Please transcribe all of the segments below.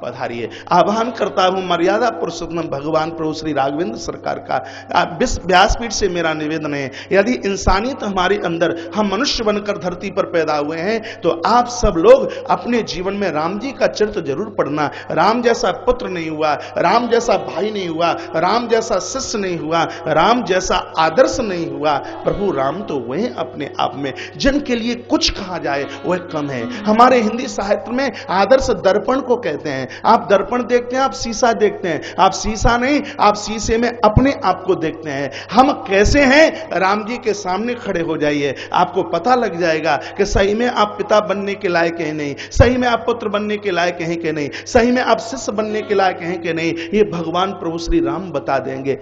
पधारिए। आह्वान करता हूं मर्यादा पुरुषोत्तम भगवान प्रभु श्री राघवेंद्र सरकार का व्यासपीठ से मेरा निवेदन है, यदि इंसानियत हमारे अंदर, हम मनुष्य बनकर धरती पर पैदा हुए हैं, तो आप सब लोग अपने जीवन में राम जी का चरित्र जरूर पढ़ना। राम जैसा पुत्र नहीं हुआ, राम जैसा भाई नहीं हुआ, राम जैसा शिष्य नहीं हुआ, राम जैसा आदर्श नहीं हुआ। प्रभु राम तो वह अपने आप में जिनके लिए कुछ कहा जाए वह कम है। हमारे हिंदी साहित्य में आदर्श दर्पण को कहते हैं। आप दर्पण देखते हैं, आप शीशा देखते हैं, आप शीशा नहीं, आप शीशे में अपने आप को देखते हैं। हम कैसे हैं, राम जी के सामने खड़े हो जाइए, आपको पता लग जाएगा कि सही में आप पिता बनने के लायक हैं नहीं, सही में आप पुत्र बनने के लायक हैं कि नहीं, सही में आप शिष्य बनने के लायक हैं कि नहीं, ये भगवान प्रभु श्री राम बता देंगे।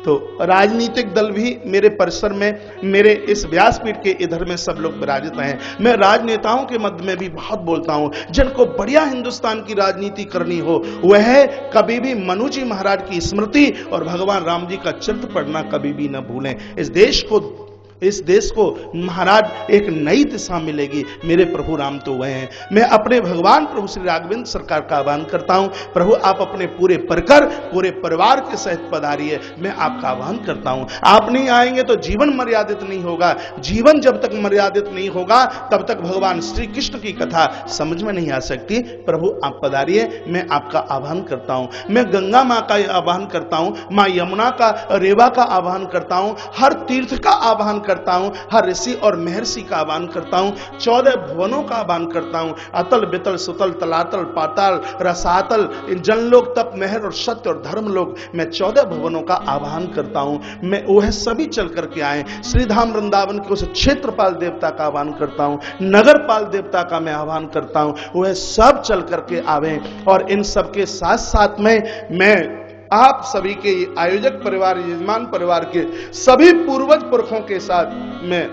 तो राजनीतिक दल भी मेरे परिसर में, मेरे इस व्यासपीठ के इधर में सब लोग विराजित हैं। मैं राजनेताओं के मध्य में भी बहुत बोलता हूं, जिनको बढ़िया हिंदुस्तान की राजनीति करनी हो वह कभी भी मनु जी महाराज की स्मृति और भगवान राम जी का चरित्र पढ़ना कभी भी न भूलें। इस देश को महाराज एक नई दिशा मिलेगी। मेरे प्रभु राम तो वह हैं। मैं अपने भगवान प्रभु श्री राघवेंद्र सरकार का आह्वान करता हूं, प्रभु आप अपने पूरे परकर, पूरे परिवार के सहित पधारिए। मैं आपका आह्वान करता हूं। आप नहीं आएंगे तो जीवन मर्यादित नहीं होगा। जीवन जब तक मर्यादित नहीं होगा तब तक भगवान श्री कृष्ण की कथा समझ में नहीं आ सकती। प्रभु आप पधारिए, मैं आपका आह्वान करता हूं। मैं गंगा मां का आह्वान करता हूं, मां यमुना का, रेवा का आह्वान करता हूं, हर तीर्थ का आह्वान करता हूं, हर ऋषि और महर्षि का आह्वान करता हूं, 14 भुवनों का आह्वान करता हूं, अतल बितल सुतल तलातल पाताल रसातल जनलोक तप महर और सत्य और धर्म लोक, मैं 14 भुवनों का आह्वान करता हूं। मैं वह सभी चल करके आए। श्रीधाम वृंदावन के उस क्षेत्रपाल देवता का आह्वान करता हूं, नगरपाल देवता का मैं आह्वान करता हूं, वह सब चल करके आवे। और इन सबके साथ साथ में मैं आप सभी के आयोजक परिवार, यजमान परिवार के सभी पूर्वज पुरखों के साथ मैं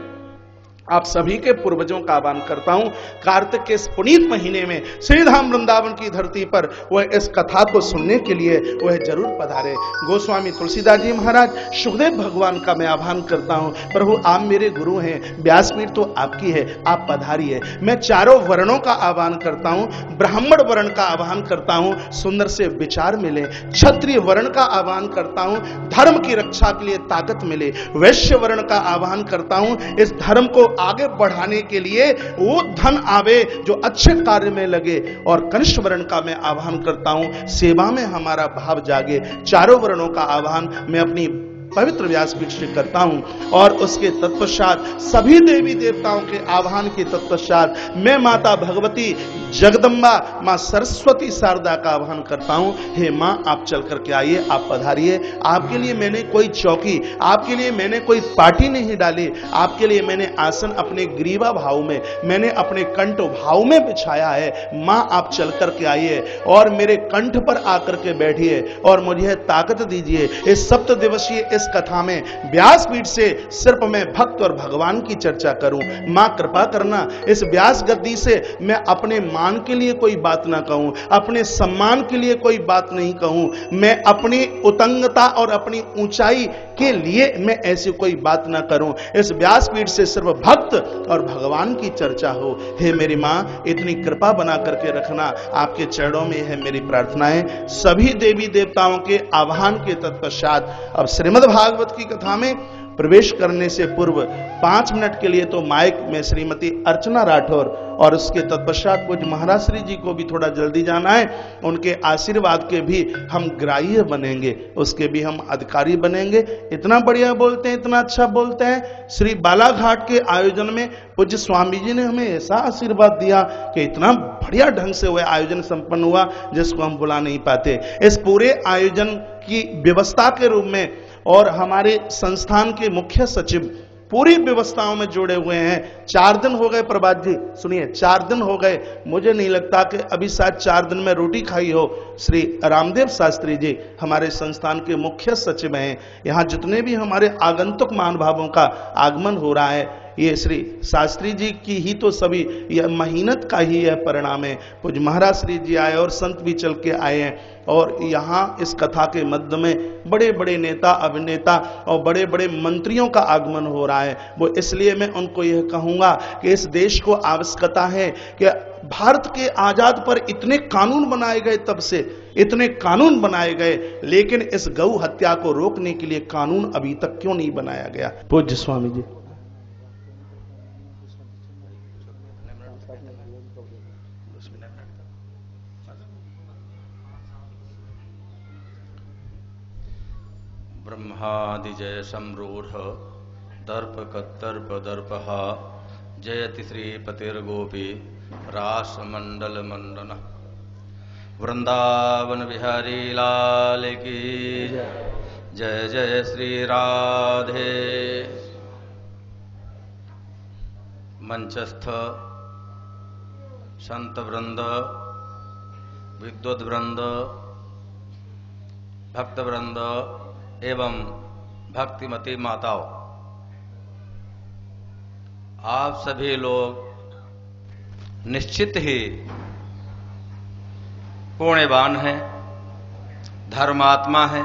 आप सभी के पूर्वजों का आह्वान करता हूं। कार्तिक के इस पुनीत महीने में श्रीधाम वृंदावन की धरती पर वह इस कथा को सुनने के लिए वह जरूर पधारे। गोस्वामी तुलसीदास जी महाराज, सुखदेव भगवान का मैं आह्वान करता हूं। प्रभु आप मेरे गुरु हैं, व्यासपीठ तो आपकी है, आप पधारिए। मैं चारों वर्णों का आह्वान करता हूं, ब्राह्मण वर्ण का आह्वान करता हूं, सुंदर से विचार मिले। क्षत्रिय वर्ण का आह्वान करता हूं, धर्म की रक्षा के लिए ताकत मिले। वैश्य वर्ण का आह्वान करता हूं, इस धर्म को आगे बढ़ाने के लिए वो धन आवे जो अच्छे कार्य में लगे। और कनिष्ठ वर्ण का मैं आह्वान करता हूं, सेवा में हमारा भाव जागे। चारों वर्णों का आह्वान मैं अपनी पवित्र व्यासपीठ से करता हूं। और उसके तत्पश्चात सभी देवी देवताओं के आह्वान के तत्पश्चात मैं माता भगवती जगदम्बा, मां सरस्वती शारदा का आह्वान करता हूं। हे मां आप चल करके आइए, आप पधारिए। आपके लिए मैंने कोई चौकी, आपके लिए मैंने कोई पार्टी नहीं डाली, आपके लिए मैंने आसन अपने ग्रीवा भाव में, मैंने अपने कंठ भाव में बिछाया है। मां आप चल करके आइए और मेरे कंठ पर आकर के बैठिए और मुझे ताकत दीजिए। इस 7 दिवसीय इस कथा में व्यासपीठ से सिर्फ मैं भक्त और भगवान की चर्चा करूं। मां कृपा करना, इस व्यास गद्दी से मैं अपने मान के लिए कोई बात ना कहूं, अपने सम्मान के लिए कोई बात नहीं कहूं, मैं अपनी उतंगता और अपनी ऊंचाई के लिए मैं ऐसी कोई बात ना करूं। इस व्यासपीठ से सिर्फ भक्त और भगवान की चर्चा हो। हे मेरी मां इतनी कृपा बना करके रखना, आपके चरणों में है मेरी प्रार्थनाएं। सभी देवी देवताओं के आह्वान के तत्पश्चात अब श्रीमद् भागवत की कथा में प्रवेश करने से पूर्व 5 मिनट के लिए तो माइक में श्रीमती अर्चना राठौर और उसके तत्पश्चात कुछ महाराज श्री जी को भी थोड़ा जल्दी जाना है, उनके आशीर्वाद के भी हम ग्राह्य बनेंगे, उसके भी हम अधिकारी बनेंगे। इतना बढ़िया बोलते हैं, इतना अच्छा बोलते हैं। श्री बालाघाट के आयोजन में पूज्य स्वामी जी ने हमें ऐसा आशीर्वाद दिया कि इतना बढ़िया ढंग से वह आयोजन संपन्न हुआ जिसको हम भुला नहीं पाते। इस पूरे आयोजन की व्यवस्था के रूप में और हमारे संस्थान के मुख्य सचिव पूरी व्यवस्थाओं में जुड़े हुए हैं। 4 दिन हो गए प्रभात जी, सुनिए 4 दिन हो गए, मुझे नहीं लगता कि अभी शायद 4 दिन में रोटी खाई हो। श्री रामदेव शास्त्री जी हमारे संस्थान के मुख्य सचिव हैं। यहाँ जितने भी हमारे आगंतुक महानुभावों का आगमन हो रहा है, ये श्री शास्त्री जी की ही तो सभी यह मेहनत का ही यह परिणाम है। कुछ महाराज श्री जी आए और संत भी चल के आए हैं, और यहाँ इस कथा के मध्य में बड़े बड़े नेता, अभिनेता और बड़े बड़े मंत्रियों का आगमन हो रहा है। वो इसलिए मैं उनको यह कहूंगा कि इस देश को आवश्यकता है कि भारत के आजाद पर इतने कानून बनाए गए, तब से इतने कानून बनाए गए, लेकिन इस गौ हत्या को रोकने के लिए कानून अभी तक क्यों नहीं बनाया गया। पूज्य स्वामी जी। ब्रह्मादि जय सम्रूढ़ दर्प कत्तर्प दर्पः जयति श्रीपतिर्गोपी रासमंडल मंडन। वृंदावन बिहारी लाल की जय। जय श्री राधे। मंचस्थ संत वृंद, विद्वत वृंद, भक्त वृंद एवं भक्तिमती माताओं, आप सभी लोग निश्चित ही पुण्यवान हैं, धर्मात्मा हैं।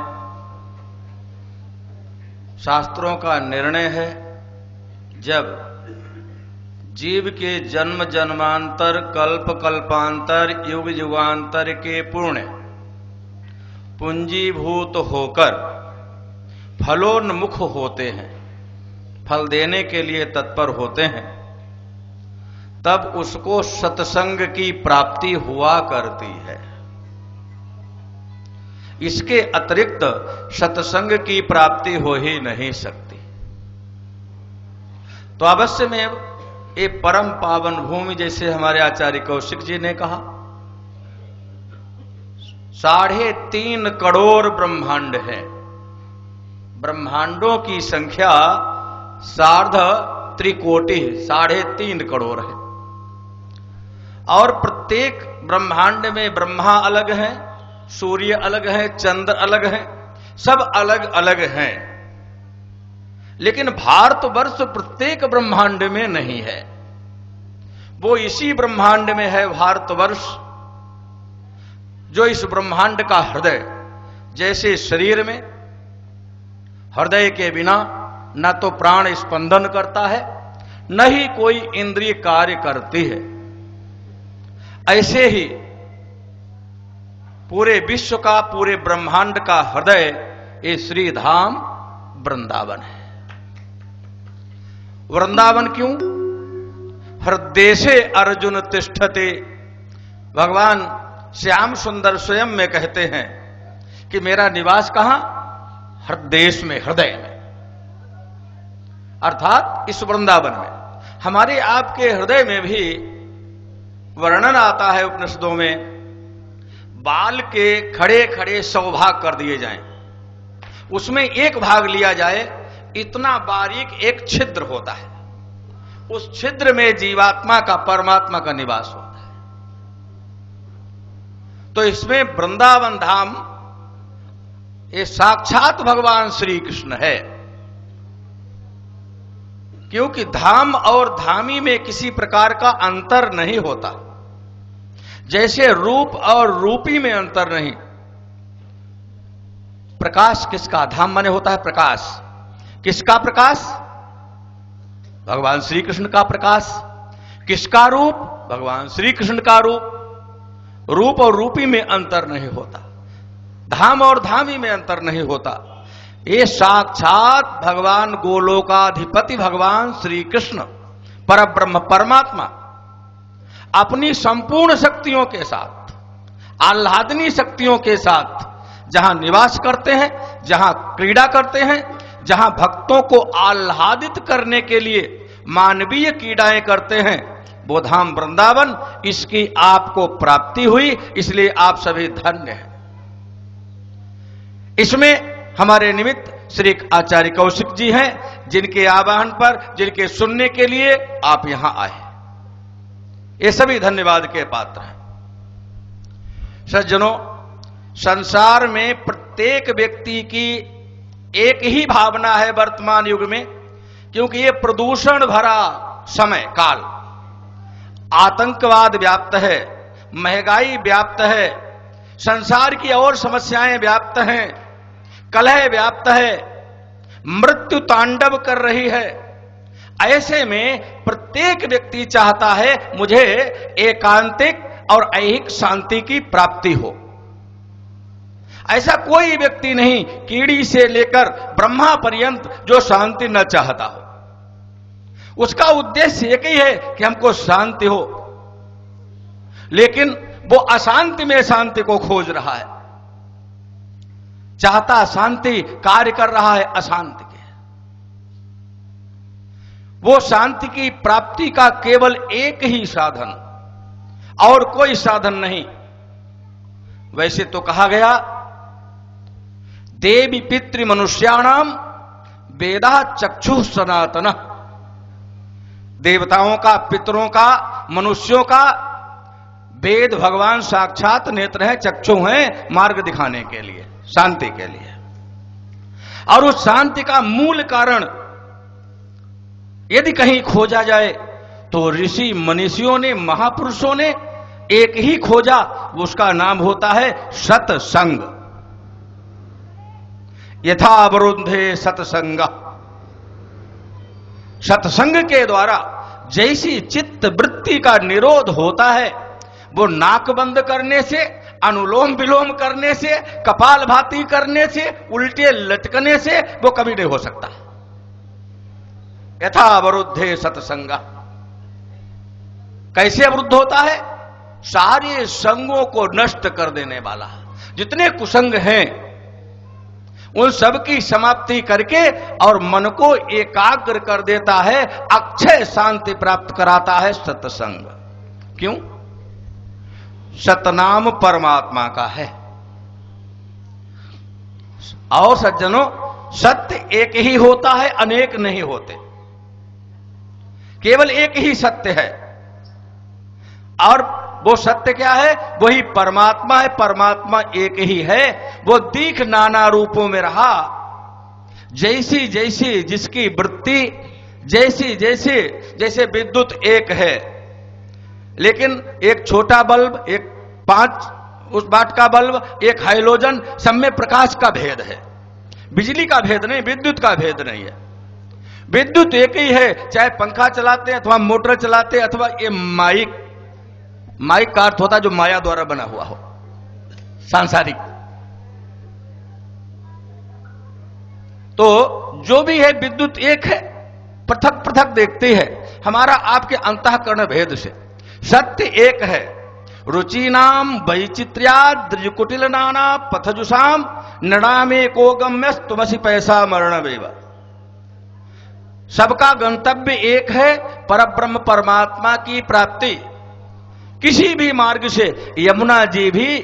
शास्त्रों का निर्णय है, जब जीव के जन्म जन्मांतर, कल्प कल्पांतर, युग युगांतर के पुण्य पूंजीभूत होकर फलोन्मुख होते हैं, फल देने के लिए तत्पर होते हैं, तब उसको सत्संग की प्राप्ति हुआ करती है। इसके अतिरिक्त सत्संग की प्राप्ति हो ही नहीं सकती। तो अवश्य में ये परम पावन भूमि, जैसे हमारे आचार्य कौशिक जी ने कहा, 3.5 करोड़ ब्रह्मांड है। ब्रह्मांडों की संख्या 3.5 कोटि, 3.5 करोड़ है। और प्रत्येक ब्रह्मांड में ब्रह्मा अलग है, सूर्य अलग है, चंद्र अलग है, सब अलग अलग हैं। लेकिन भारतवर्ष प्रत्येक ब्रह्मांड में नहीं है, वो इसी ब्रह्मांड में है भारतवर्ष, जो इस ब्रह्मांड का हृदय। जैसे शरीर में हृदय के बिना न तो प्राण स्पंदन करता है, न ही कोई इंद्रिय कार्य करती है, ऐसे ही पूरे विश्व का, पूरे ब्रह्मांड का हृदय ये श्री धाम वृंदावन है। वृंदावन क्यों? हृदय से अर्जुन तिष्ठते। भगवान श्याम सुंदर स्वयं में कहते हैं कि मेरा निवास कहां? हृदय में, हृदय में, अर्थात इस वृंदावन में। हमारे आपके हृदय में भी वर्णन आता है उपनिषदों में, बाल के खड़े खड़े 100 भाग कर दिए जाएं, उसमें एक भाग लिया जाए, इतना बारीक एक छिद्र होता है, उस छिद्र में जीवात्मा का, परमात्मा का निवास होता है। तो इसमें वृंदावन धाम ये साक्षात भगवान श्री कृष्ण है। क्योंकि धाम और धामी में किसी प्रकार का अंतर नहीं होता, जैसे रूप और रूपी में अंतर नहीं। प्रकाश किसका? धाम माने होता है प्रकाश। किसका प्रकाश? भगवान श्री कृष्ण का प्रकाश। किसका रूप? भगवान श्री कृष्ण का रूप। रूप और रूपी में अंतर नहीं होता, धाम और धामी में अंतर नहीं होता। ये साक्षात भगवान गोलोकाधिपति भगवान श्री कृष्ण परब्रह्म परमात्मा अपनी संपूर्ण शक्तियों के साथ, आह्लादनी शक्तियों के साथ जहां निवास करते हैं, जहां क्रीड़ा करते हैं, जहां भक्तों को आह्लादित करने के लिए मानवीय क्रीड़ाएं करते हैं, वो धाम वृंदावन, इसकी आपको प्राप्ति हुई, इसलिए आप सभी धन्य हैं। इसमें हमारे निमित्त श्री आचार्य कौशिक जी हैं, जिनके आवाहन पर, जिनके सुनने के लिए आप यहां आए। ये सभी धन्यवाद के पात्र हैं। सज्जनों, संसार में प्रत्येक व्यक्ति की एक ही भावना है वर्तमान युग में क्योंकि ये प्रदूषण भरा समय काल, आतंकवाद व्याप्त है, महंगाई व्याप्त है, संसार की और समस्याएं व्याप्त हैं, कलह व्याप्त है, मृत्यु तांडव कर रही है। ऐसे में प्रत्येक व्यक्ति चाहता है मुझे एकांतिक और ऐहिक शांति की प्राप्ति हो। ऐसा कोई व्यक्ति नहीं कीड़ी से लेकर ब्रह्मा पर्यंत जो शांति न चाहता हो। उसका उद्देश्य एक ही है कि हमको शांति हो, लेकिन वो अशांति में शांति को खोज रहा है, चाहता शांति, कार्य कर रहा है अशांति के। वो शांति की प्राप्ति का केवल एक ही साधन, और कोई साधन नहीं। वैसे तो कहा गया देवी पितृ मनुष्याणाम वेदा चक्षु सनातन। देवताओं का, पितरों का, मनुष्यों का वेद भगवान साक्षात नेत्र हैं, चक्षु हैं मार्ग दिखाने के लिए, शांति के लिए। और उस शांति का मूल कारण यदि कहीं खोजा जाए तो ऋषि मनीषियों ने, महापुरुषों ने एक ही खोजा, उसका नाम होता है सत्संग। यथा अवरुद्धे सत्संग। सत्संग के द्वारा जैसी चित्त वृत्ति का निरोध होता है, वो नाक बंद करने से, अनुलोम विलोम करने से, कपालभाति करने से, उल्टे लटकने से वो कभी नहीं हो सकता। यथा अवरुद्धे सत्संग। कैसे अवरुद्ध होता है? सारे संगों को नष्ट कर देने वाला। जितने कुसंग हैं उन सब की समाप्ति करके और मन को एकाग्र कर देता है, अक्षय शांति प्राप्त कराता है सत्संग। क्यों? सतनाम परमात्मा का है। और सज्जनों, सत्य एक ही होता है, अनेक नहीं होते। केवल एक ही सत्य है, और वो सत्य क्या है? वही परमात्मा है। परमात्मा एक ही है। वो दीख नाना रूपों में रहा। जैसी जैसी जिसकी वृत्ति, जैसी जैसे, जैसे विद्युत एक है, लेकिन एक छोटा बल्ब, एक 5 वाट का बल्ब, एक हाइलोजन, सब में प्रकाश का भेद है। बिजली का भेद नहीं, विद्युत का भेद नहीं है। विद्युत एक ही है, चाहे पंखा चलाते हैं अथवा मोटर चलाते हैं, अथवा ये माइक का अर्थ होता है जो माया द्वारा बना हुआ हो, सांसारिक। तो जो भी है विद्युत एक है, पृथक पृथक देखती है। हमारा आपके अंतःकरण भेद से सत्य एक है। रुचिनाम वैचित्र्याद द्रिकुटिल नाना पथजुषाम नणामे को गम्यस तुमसी पैसा मरण वेव। सबका गंतव्य एक है, परब्रह्म परमात्मा की प्राप्ति। किसी भी मार्ग से यमुना जी भी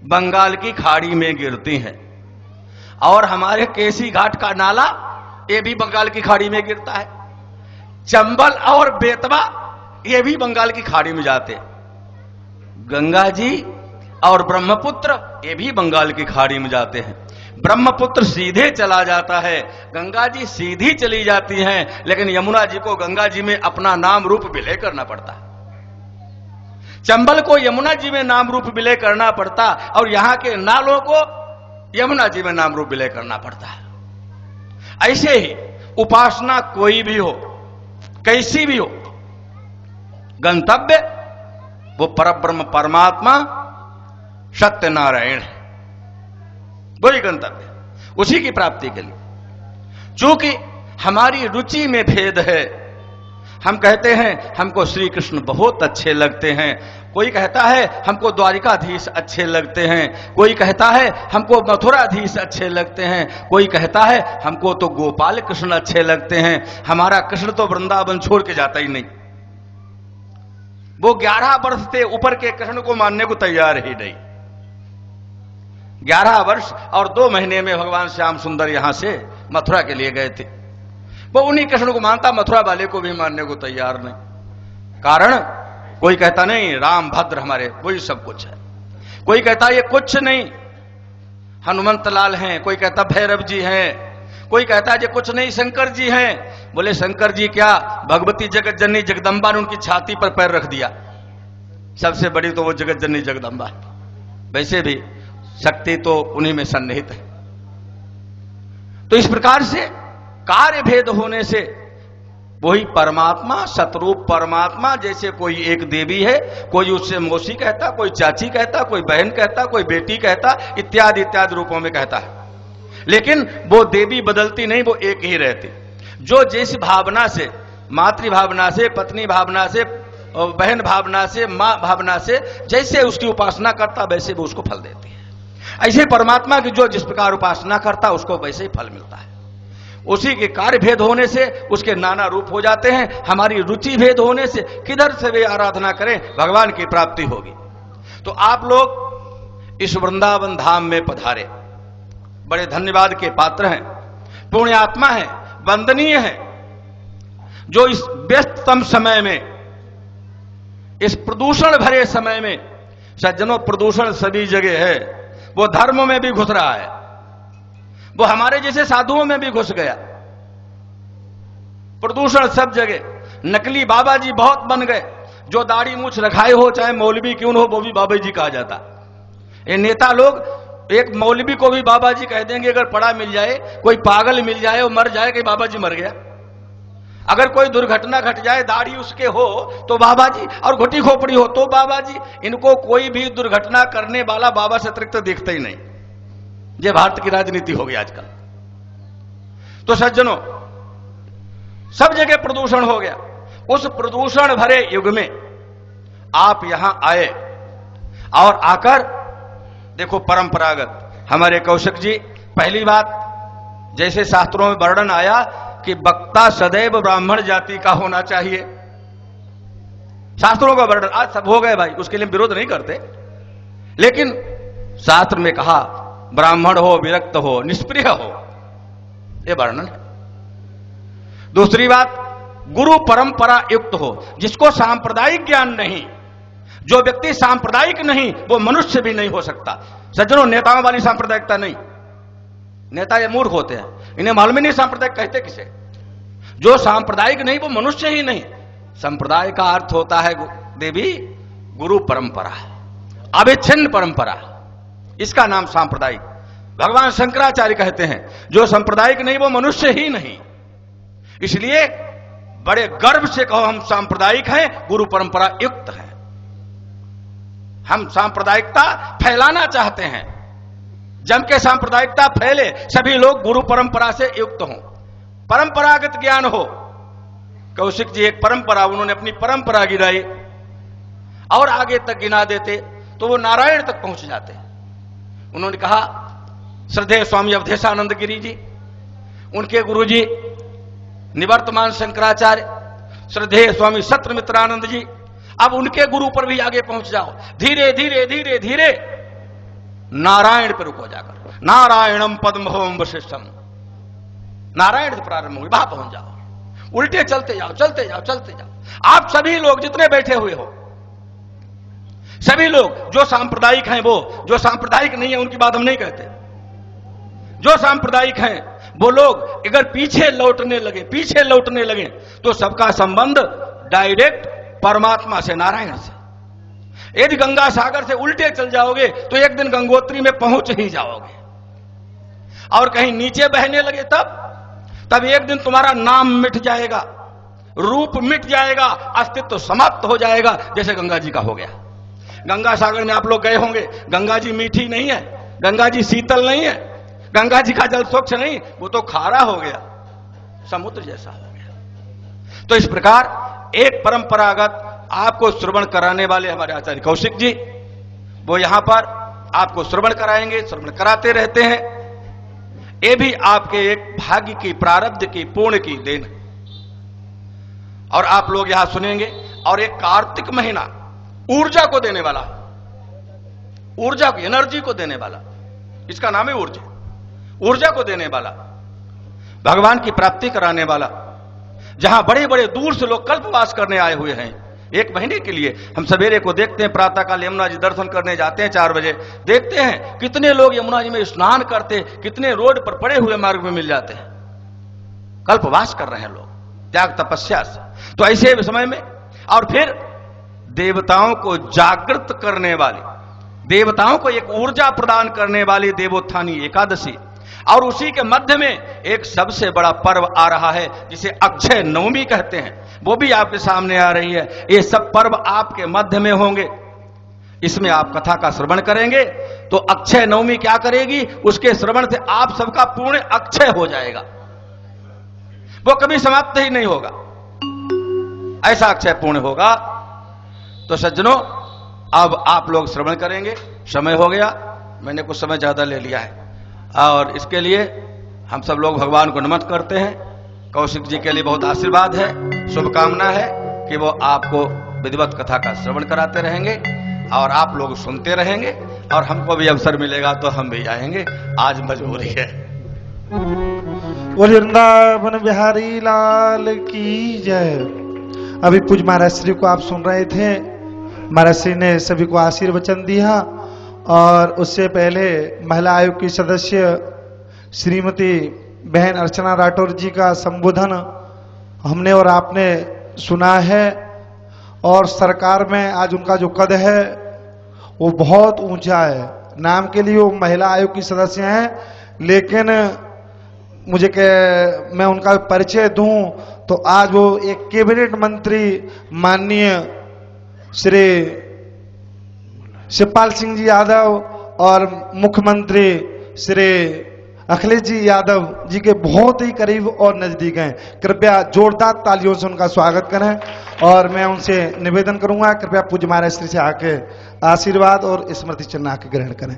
बंगाल की खाड़ी में गिरती हैं, और हमारे केसी घाट का नाला ये भी बंगाल की खाड़ी में गिरता है। चंबल और बेतवा ये भी बंगाल की खाड़ी में जाते हैं। गंगा जी और ब्रह्मपुत्र ये भी बंगाल की खाड़ी में जाते हैं। ब्रह्मपुत्र सीधे चला जाता है, गंगा जी सीधी चली जाती हैं, लेकिन यमुना जी को गंगा जी में अपना नाम रूप विलय करना पड़ता है। चंबल को यमुना जी में नाम रूप विलय करना पड़ता, और यहां के नालों को यमुना जी में नाम रूप विलय करना पड़ता है। ऐसे ही उपासना कोई भी हो, कैसी भी हो, गंतव्य वो परब्रह्म परमात्मा सत्यनारायण है। वही गंतव्य, उसी की प्राप्ति के लिए। चूंकि हमारी रुचि में भेद है, हम कहते हैं हमको श्री कृष्ण बहुत अच्छे लगते हैं, कोई कहता है हमको द्वारिकाधीश अच्छे लगते हैं, कोई कहता है हमको मथुराधीश अच्छे लगते हैं, कोई कहता है हमको तो गोपाल कृष्ण अच्छे लगते हैं। हमारा कृष्ण तो वृंदावन छोड़ के जाता ही नहीं। वो 11 वर्ष से ऊपर के कृष्ण को मानने को तैयार ही नहीं। 11 वर्ष और 2 महीने में भगवान श्याम सुंदर यहां से मथुरा के लिए गए थे। वो उन्हीं कृष्ण को मानता, मथुरा वाले को भी मानने को तैयार नहीं। कारण कोई कहता नहीं राम भद्र हमारे वही सब कुछ है, कोई कहता ये कुछ नहीं हनुमंत लाल हैं, कोई कहता भैरव जी हैं, कोई कहता है जी कुछ नहीं, शंकर जी हैं। बोले शंकर जी क्या, भगवती जगत जननी जगदम्बा ने उनकी छाती पर पैर रख दिया, सबसे बड़ी तो वो जगत जननी जगदम्बा है। वैसे भी शक्ति तो उन्हीं में सन्निहित है। तो इस प्रकार से कार्य भेद होने से वही परमात्मा, सतरूप परमात्मा, जैसे कोई एक देवी है, कोई उससे मौसी कहता, कोई चाची कहता, कोई बहन कहता, कोई बेटी कहता, इत्यादि इत्यादि रूपों में कहता है। लेकिन वो देवी बदलती नहीं, वो एक ही रहती। जो जिस भावना से, मातृ भावना से, पत्नी भावना से, बहन भावना से, मां भावना से जैसे उसकी उपासना करता वैसे वो उसको फल देती है। ऐसे परमात्मा की जो जिस प्रकार उपासना करता उसको वैसे ही फल मिलता है। उसी के कार्य भेद होने से उसके नाना रूप हो जाते हैं। हमारी रुचि भेद होने से किधर से वे आराधना करें, भगवान की प्राप्ति होगी। तो आप लोग इस वृंदावन धाम में पधारे, बड़े धन्यवाद के पात्र हैं, पुण्य आत्मा है, वंदनीय है, जो इस व्यस्ततम समय में, इस प्रदूषण भरे समय में, सज्जनों प्रदूषण सभी जगह है, वो धर्म में भी घुस रहा है, वो हमारे जैसे साधुओं में भी घुस गया। प्रदूषण सब जगह, नकली बाबा जी बहुत बन गए। जो दाढ़ी मूछ रखाए हो, चाहे मौलवी क्यों हो, वो भी बाबा जी कहा जाता। ये नेता लोग एक मौलवी को भी बाबा जी कह देंगे, अगर पड़ा मिल जाए, कोई पागल मिल जाए, वो मर जाए कि बाबा जी मर गया। अगर कोई दुर्घटना घट जाए, दाढ़ी उसके हो तो बाबा जी, और घुटी खोपड़ी हो तो बाबा जी। इनको कोई भी दुर्घटना करने वाला बाबा से अतिरिक्त दिखता ही नहीं। ये भारत की राजनीति हो गई आजकल। तो सज्जनों, सब जगह प्रदूषण हो गया। उस प्रदूषण भरे युग में आप यहां आए और आकर देखो परंपरागत हमारे कौशिक जी, पहली बात जैसे शास्त्रों में वर्णन आया कि वक्ता सदैव ब्राह्मण जाति का होना चाहिए, शास्त्रों का वर्णन आज सब हो गए भाई, उसके लिए विरोध नहीं करते, लेकिन शास्त्र में कहा ब्राह्मण हो, विरक्त हो, निष्प्रिय हो, यह वर्णन है। दूसरी बात, गुरु परंपरा युक्त हो, जिसको सांप्रदायिक ज्ञान नहीं, जो व्यक्ति सांप्रदायिक नहीं वो मनुष्य भी नहीं हो सकता। सज्जनों, नेताओं वाली सांप्रदायिकता नहीं, नेता ये मूर्ख होते हैं, इन्हें मालूम नहीं सांप्रदायिक कहते किसे। जो सांप्रदायिक नहीं वो मनुष्य ही नहीं। संप्रदाय का अर्थ होता है देवी गुरु परंपरा, अविच्छिन्न परंपरा, इसका नाम सांप्रदायिक। भगवान शंकराचार्य कहते हैं जो सांप्रदायिक नहीं वो मनुष्य ही नहीं। इसलिए बड़े गर्व से कहो हम सांप्रदायिक हैं, गुरु परंपरा युक्त हैं। हम सांप्रदायिकता फैलाना चाहते हैं, जम के सांप्रदायिकता फैले, सभी लोग गुरु परंपरा से युक्त हों, परंपरागत ज्ञान हो। कौशिक जी एक परंपरा, उन्होंने अपनी परंपरा गिराई और आगे तक गिना देते तो वो नारायण तक पहुंच जाते। उन्होंने कहा श्रद्धेय स्वामी अवधेशानंद गिरी जी, उनके गुरुजी निवर्तमान शंकराचार्य, श्रद्धेय स्वामी सत्रमित्रानंद जी, अब उनके गुरु पर भी आगे पहुंच जाओ। धीरे धीरे धीरे धीरे नारायण पर रुको जाकर, नारायणम पद्मभवम वशिष्ठम, नारायण से प्रारंभ होगी, वहां पहुंच जाओ। उल्टे चलते जाओ, चलते जाओ, चलते जाओ। आप सभी लोग जितने बैठे हुए हो, सभी लोग जो सांप्रदायिक हैं, वो जो सांप्रदायिक नहीं है उनकी बात हम नहीं कहते। जो सांप्रदायिक हैं वो लोग अगर पीछे लौटने लगे तो सबका संबंध डायरेक्ट परमात्मा से, नारायण से। यदि गंगा सागर से उल्टे चल जाओगे तो एक दिन गंगोत्री में पहुंच ही जाओगे, और कहीं नीचे बहने लगे तब एक दिन तुम्हारा नाम मिट जाएगा, रूप मिट जाएगा, अस्तित्व समाप्त हो जाएगा, जैसे गंगा जी का हो गया। गंगा सागर में आप लोग गए होंगे, गंगा जी मीठी नहीं है, गंगा जी शीतल नहीं है, गंगा जी का जल स्वच्छ नहीं, वो तो खारा हो गया, समुद्र जैसा हो गया। तो इस प्रकार एक परंपरागत आपको श्रवण कराने वाले हमारे आचार्य कौशिक जी, वो यहां पर आपको श्रवण कराएंगे, श्रवण कराते रहते हैं। ये भी आपके एक भाग्य की, प्रारब्ध की, पुण्य की देन है। और आप लोग यहां सुनेंगे। और एक कार्तिक महीना ऊर्जा को देने वाला, ऊर्जा को, एनर्जी को देने वाला, इसका नाम है ऊर्जा। ऊर्जा को देने वाला, भगवान की प्राप्ति कराने वाला, जहां बड़े बड़े दूर से लोग कल्पवास करने आए हुए हैं एक महीने के लिए। हम सवेरे को देखते हैं, प्रातःकाल यमुना जी दर्शन करने जाते हैं 4 बजे, देखते हैं कितने लोग यमुना जी में स्नान करते, कितने रोड पर पड़े हुए मार्ग में मिल जाते हैं। कल्पवास कर रहे हैं लोग त्याग तपस्या से। तो ऐसे समय में और फिर देवताओं को जागृत करने वाली, देवताओं को एक ऊर्जा प्रदान करने वाली देवोत्थानी एकादशी, और उसी के मध्य में एक सबसे बड़ा पर्व आ रहा है जिसे अक्षय नवमी कहते हैं, वो भी आपके सामने आ रही है। ये सब पर्व आपके मध्य में होंगे, इसमें आप कथा का श्रवण करेंगे तो अक्षय नवमी क्या करेगी, उसके श्रवण से आप सबका पुण्य अक्षय हो जाएगा, वो कभी समाप्त ही नहीं होगा, ऐसा अक्षय पुण्य होगा। तो सज्जनों, अब आप लोग श्रवण करेंगे। समय हो गया, मैंने कुछ समय ज्यादा ले लिया है, और इसके लिए हम सब लोग भगवान को नमन करते हैं। कौशिक जी के लिए बहुत आशीर्वाद है, शुभकामना है कि वो आपको विधिवत कथा का श्रवण कराते रहेंगे और आप लोग सुनते रहेंगे, और हमको भी अवसर मिलेगा तो हम भी आएंगे, आज मजबूरी है। वृंदावन बिहारी लाल की जय। अभी पूज्य महाराज श्री को आप सुन रहे थे, महाराज श्री ने सभी को आशीर्वचन दिया, और उससे पहले महिला आयोग की सदस्य श्रीमती बहन अर्चना राठौर जी का संबोधन हमने और आपने सुना है। और सरकार में आज उनका जो कद है वो बहुत ऊंचा है। नाम के लिए वो महिला आयोग की सदस्य हैं, लेकिन मैं उनका परिचय दूं तो आज वो एक कैबिनेट मंत्री माननीय श्री शिवपाल सिंह जी यादव और मुख्यमंत्री श्री अखिलेश जी यादव जी के बहुत ही करीब और नजदीक हैं। कृपया जोरदार तालियों से उनका स्वागत करें, और मैं उनसे निवेदन करूंगा कृपया पूज्य महाराज श्री से आके आशीर्वाद और स्मृति चिन्ह आके ग्रहण करें।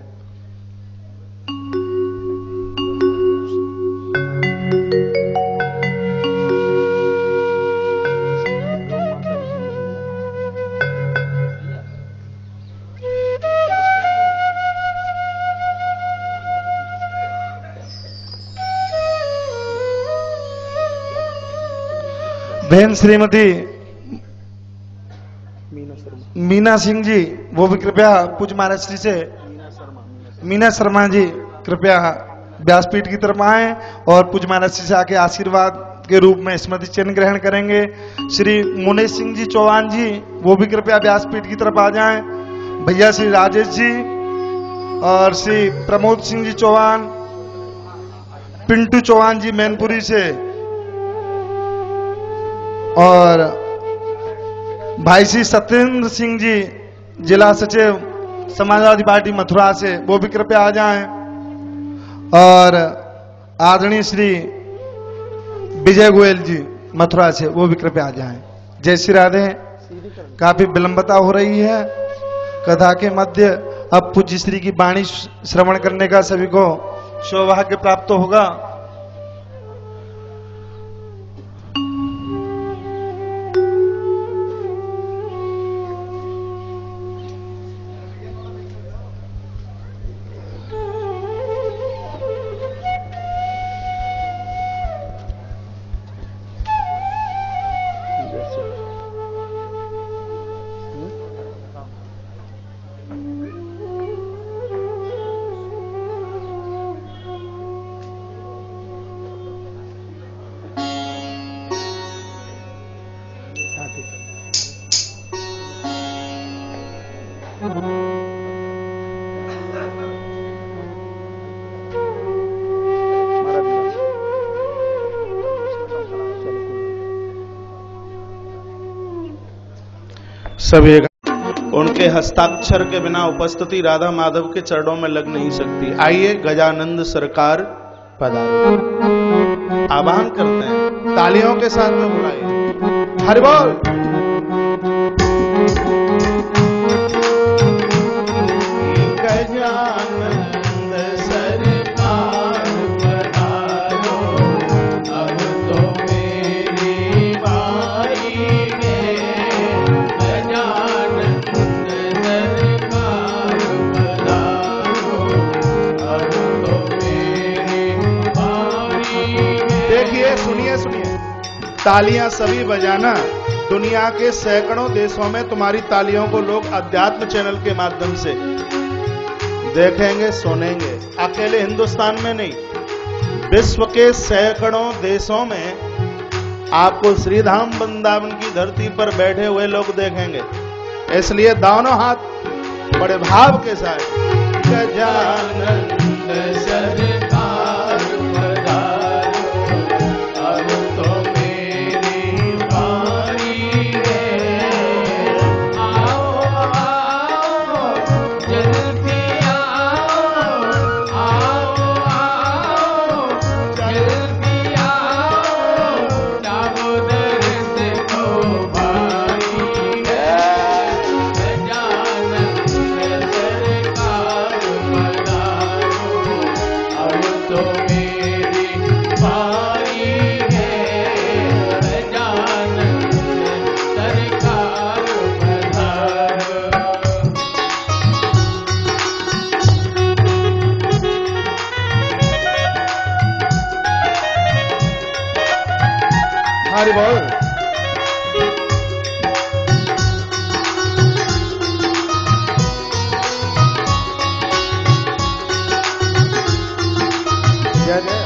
बहन श्रीमती मीना सिंह जी, वो भी कृपया पूज्य महाराज श्री से, मीना शर्मा जी कृपया व्यासपीठ की तरफ आए और पूज्य महाराज श्री से आके आशीर्वाद के रूप में स्मृति चिन्ह ग्रहण करेंगे। श्री मुनेश सिंह जी चौहान जी, वो भी कृपया व्यासपीठ की तरफ आ जाएं। भैया श्री राजेश जी और श्री प्रमोद सिंह जी चौहान, पिंटू चौहान जी मैनपुरी से, और भाई श्री सत्येंद्र सिंह जी जिला सचिव समाजवादी पार्टी मथुरा से, वो भी कृपया आ जाएं। और आदरणीय श्री विजय गोयल जी मथुरा से, वो भी कृपया आ जाएं। जय श्री राधे। काफी विलंबता हो रही है कथा के मध्य, अब पूज्य श्री की वाणी श्रवण करने का सभी को सौभाग्य प्राप्त होगा। सभी उनके हस्ताक्षर के बिना उपस्थिति राधा माधव के चरणों में लग नहीं सकती। आइए गजानंद सरकार पधारो। आह्वान करते हैं, तालियों के साथ में बुलाइए। हरि बोल। गजानंद सरकार पधारो, अब तो मेरी बारी है। गजानंद सरकार पधारो, अब तो मेरी बारी है। देखिए, सुनिए सुनिए, तालियां सभी बजाना। दुनिया के सैकड़ों देशों में तुम्हारी तालियों को लोग अध्यात्म चैनल के माध्यम से देखेंगे, सुनेंगे। अकेले हिंदुस्तान में नहीं, विश्व के सैकड़ों देशों में आपको श्रीधाम वृंदावन की धरती पर बैठे हुए लोग देखेंगे। इसलिए दोनों हाथ बड़े भाव के साथ गजानन सरकार पधारो, अब तो मेरी बारी है। आओ आओ जल्दी आओ, आओ आओ जल्दी आओ, दामोदर से तो भाई है। गजानन सरकार पधारो, अब तो मेरी बारी है। गजानन सरकार पधारो। हरि बोल। जय जय।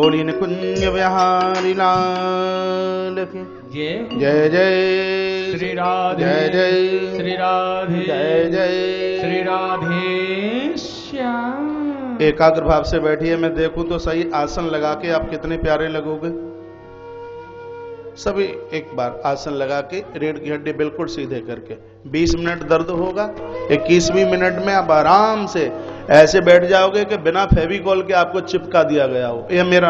बोलिए निकुंज बिहारी लाल की जय जय श्री राधे जय जय श्री राधे जय जय श्री राधे श्याम। एकाग्र भाव से बैठिए। मैं देखूं तो सही आसन लगा के आप कितने प्यारे लगोगे। सभी एक बार आसन लगा के रीढ़ की हड्डी बिल्कुल सीधे करके 20 मिनट दर्द होगा। 21वीं मिनट में आप आराम से ऐसे बैठ जाओगे कि बिना फेविकॉल के आपको चिपका दिया गया हो। यह मेरा